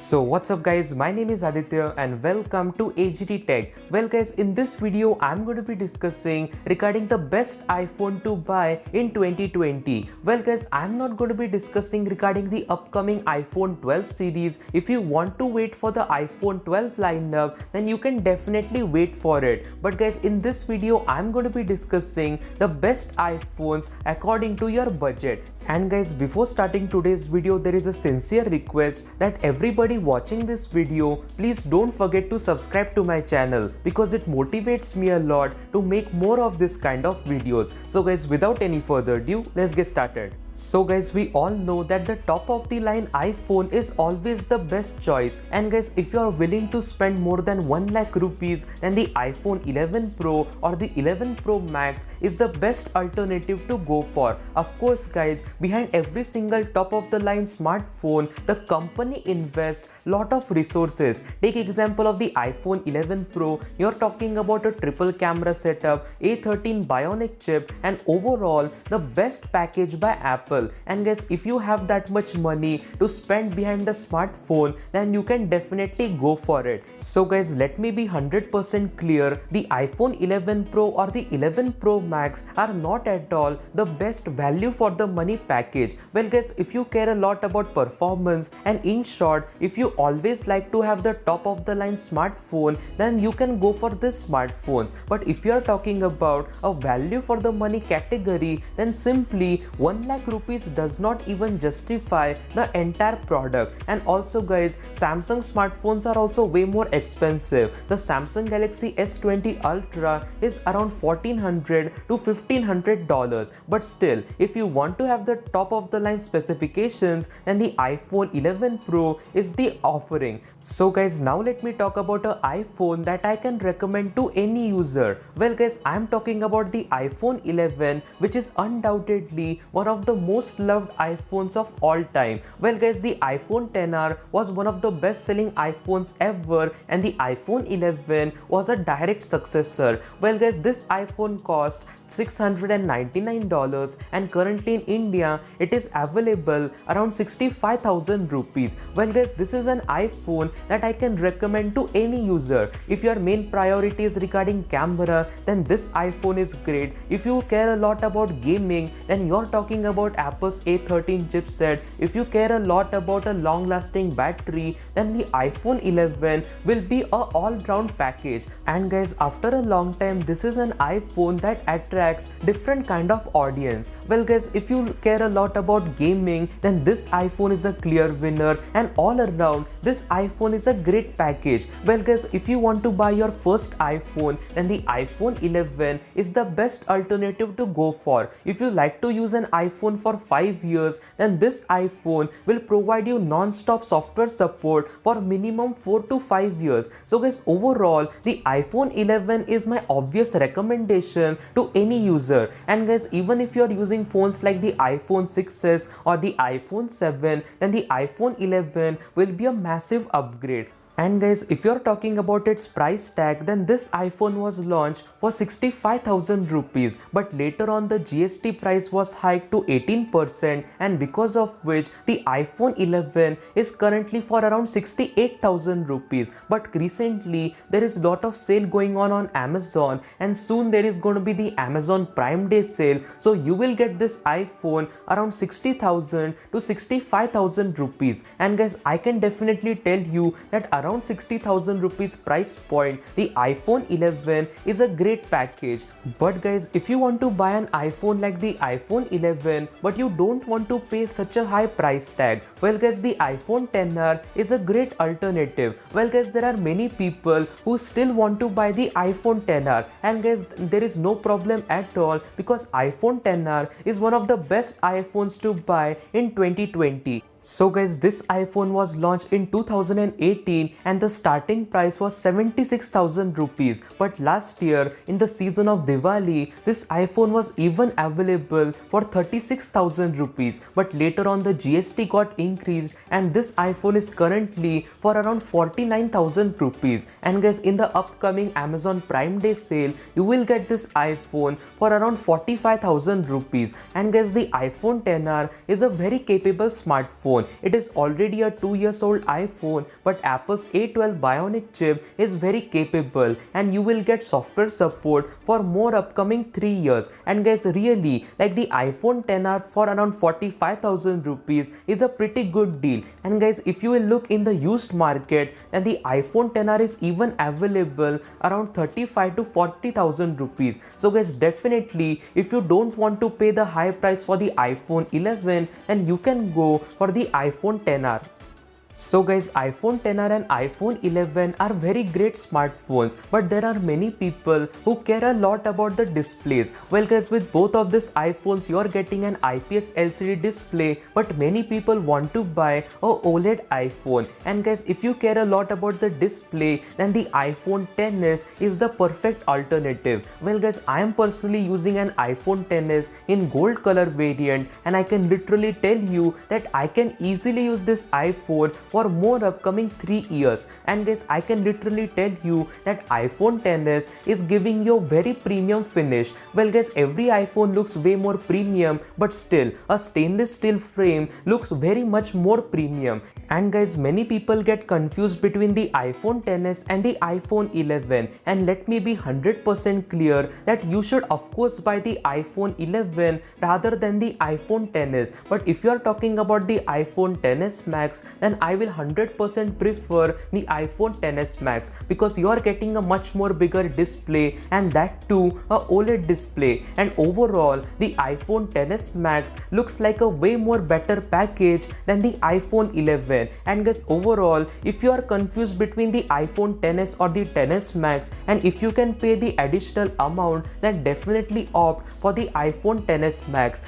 So what's up guys, my name is Aditya and welcome to AGT Tech. Well guys, in this video I'm going to be discussing regarding the best iPhone to buy in 2020. Well guys, I'm not going to be discussing regarding the upcoming iPhone 12 series. If you want to wait for the iPhone 12 lineup, then you can definitely wait for it. But guys, in this video I'm going to be discussing the best iPhones according to your budget. And guys, before starting today's video, there is a sincere request that everybody watching this video, please don't forget to subscribe to my channel because it motivates me a lot to make more of this kind of videos. So guys, without any further ado, let's get started. So guys, we all know that the top of the line iPhone is always the best choice, and guys, if you are willing to spend more than 1 lakh rupees, then the iPhone 11 Pro or the 11 Pro Max is the best alternative to go for. Of course guys, behind every single top of the line smartphone, the company invests lot of resources. Take example of the iPhone 11 Pro, you're talking about a triple camera setup, A13 Bionic chip, and overall the best package by Apple. And guys, if you have that much money to spend behind the smartphone, then you can definitely go for it. So guys, let me be 100% clear, the iPhone 11 Pro or the 11 Pro Max are not at all the best value for the money package. Well guys, if you care a lot about performance and in short, if you always like to have the top of the line smartphone, then you can go for these smartphones. But if you are talking about a value for the money category, then simply 1 lakh rupees does not even justify the entire product. And also guys, Samsung smartphones are also way more expensive. The Samsung Galaxy S20 Ultra is around $1,400 to $1,500, but still, if you want to have the top of the line specifications, then the iPhone 11 Pro is the offering. So guys, now let me talk about an iPhone that I can recommend to any user. Well guys, I'm talking about the iPhone 11, which is undoubtedly one of the most loved iPhones of all time. Well guys, the iPhone XR was one of the best selling iPhones ever, and the iPhone 11 was a direct successor. Well guys, this iPhone cost $699, and currently in India it is available around 65,000 rupees. Well guys, this is an iPhone that I can recommend to any user. If your main priority is regarding camera, then this iPhone is great. If you care a lot about gaming, then you're talking about Apple's A13 chipset. If you care a lot about a long-lasting battery, then the iPhone 11 will be a all-round package. And guys, after a long time, this is an iPhone that attracts different kind of audience. Well guys, if you care a lot about gaming, then this iPhone is a clear winner, and all around this iPhone is a great package. Well guys, if you want to buy your first iPhone, then the iPhone 11 is the best alternative to go for. If you like to use an iPhone for 5 years, then this iPhone will provide you non-stop software support for minimum 4 to 5 years. So guys, overall the iPhone 11 is my obvious recommendation to any user. And guys, even if you are using phones like the iPhone 6s or the iPhone 7, then the iPhone 11 will be a massive upgrade. And guys, if you're talking about its price tag, then this iPhone was launched for 65,000 rupees, but later on the GST price was hiked to 18%, and because of which the iPhone 11 is currently for around 68,000 rupees. But recently there is lot of sale going on Amazon, and soon there is going to be the Amazon Prime Day sale, so you will get this iPhone around 60,000 to 65,000 rupees. And guys, I can definitely tell you that around 60,000 rupees price point, the iPhone 11 is a great package. But guys, if you want to buy an iPhone like the iPhone 11 but you don't want to pay such a high price tag, well guys, the iPhone XR is a great alternative. Well guys, there are many people who still want to buy the iPhone XR, and guys, there is no problem at all because iPhone XR is one of the best iPhones to buy in 2020. So guys, this iPhone was launched in 2018 and the starting price was 76,000 rupees. But last year in the season of Diwali, this iPhone was even available for 36,000 rupees. But later on the GST got increased and this iPhone is currently for around 49,000 rupees. And guys, in the upcoming Amazon Prime Day sale, you will get this iPhone for around 45,000 rupees. And guys, the iPhone XR is a very capable smartphone. iPhone. It is already a 2 years old iPhone, but Apple's A12 Bionic chip is very capable and you will get software support for more upcoming 3 years. And guys, really, like the iPhone XR for around 45,000 rupees is a pretty good deal. And guys, if you will look in the used market, then the iPhone XR is even available around 35 to 40,000 rupees. So guys, definitely if you don't want to pay the high price for the iPhone 11, then you can go for the iPhone XR. So guys, iPhone XR and iPhone 11 are very great smartphones, but there are many people who care a lot about the displays. Well guys, with both of these iPhones, you are getting an IPS LCD display, but many people want to buy a OLED iPhone. And guys, if you care a lot about the display, then the iPhone XS is the perfect alternative. Well guys, I am personally using an iPhone XS in gold color variant, and I can literally tell you that I can easily use this iPhone for more upcoming 3 years. And guys, I can literally tell you that iPhone XS is giving you a very premium finish. Well guys, every iPhone looks way more premium, but still a stainless steel frame looks very much more premium. And guys, many people get confused between the iPhone XS and the iPhone 11, and let me be 100% clear that you should of course buy the iPhone 11 rather than the iPhone XS. But if you are talking about the iPhone XS Max, then I will 100% prefer the iPhone XS Max, because you are getting a much more bigger display, and that too a OLED display. And overall, the iPhone XS Max looks like a way more better package than the iPhone 11. And guys, overall, if you are confused between the iPhone XS or the XS Max, and if you can pay the additional amount, then definitely opt for the iPhone XS Max.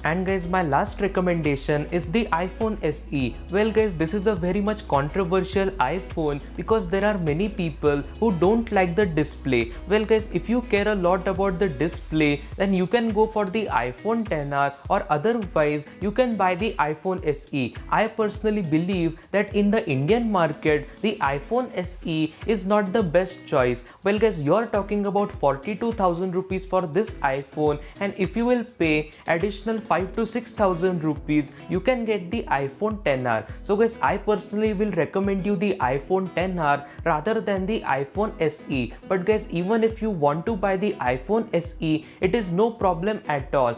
And guys, my last recommendation is the iPhone SE. Well guys, this is a very much controversial iPhone because there are many people who don't like the display. Well guys, if you care a lot about the display, then you can go for the iPhone XR, or otherwise you can buy the iPhone SE. I personally believe that in the Indian market, the iPhone SE is not the best choice. Well guys, you are talking about 42,000 rupees for this iPhone, and if you will pay additional 5 to 6,000 rupees, you can get the iPhone XR. So guys, I personally will recommend you the iPhone XR rather than the iPhone SE. But guys, even if you want to buy the iPhone SE, it is no problem at all.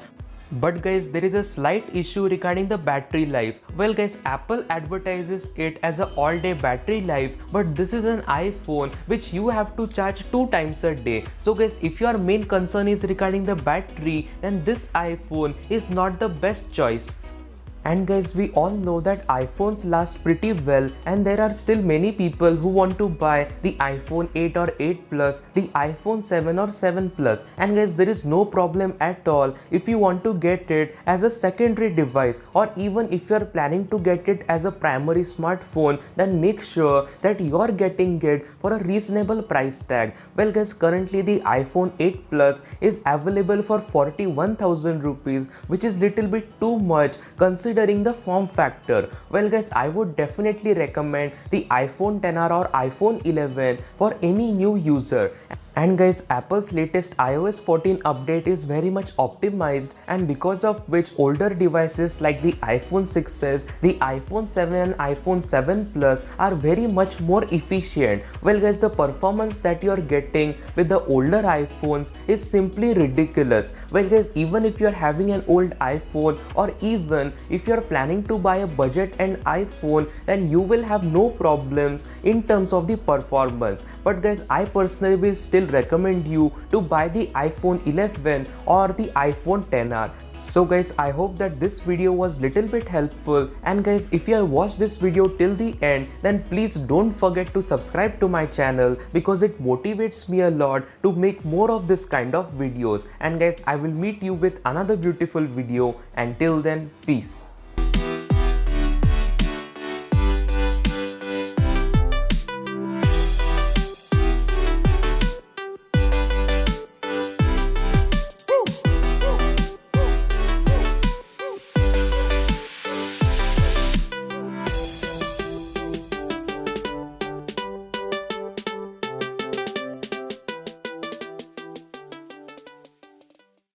But guys, there is a slight issue regarding the battery life. Well guys, Apple advertises it as an all-day battery life, but this is an iPhone which you have to charge 2 times a day. So guys, if your main concern is regarding the battery, then this iPhone is not the best choice. And guys, we all know that iPhones last pretty well, and there are still many people who want to buy the iPhone 8 or 8 Plus, the iPhone 7 or 7 Plus. And guys, there is no problem at all if you want to get it as a secondary device, or even if you are planning to get it as a primary smartphone, then make sure that you are getting it for a reasonable price tag. Well guys, currently the iPhone 8 Plus is available for 41,000 rupees, which is little bit too much considering the form factor. Well guys, I would definitely recommend the iPhone XR or iPhone 11 for any new user. And guys, Apple's latest iOS 14 update is very much optimized, and because of which older devices like the iPhone 6s, the iPhone 7 and iPhone 7 Plus are very much more efficient. Well guys, the performance that you are getting with the older iPhones is simply ridiculous. Well guys, even if you are having an old iPhone, or even if you are planning to buy a budget end iPhone, then you will have no problems in terms of the performance. But guys, I personally will still recommend you to buy the iPhone 11 or the iPhone XR. So guys, I hope that this video was little bit helpful, and guys, if you have watched this video till the end, then please don't forget to subscribe to my channel, because it motivates me a lot to make more of this kind of videos. And guys, I will meet you with another beautiful video. Until then, peace.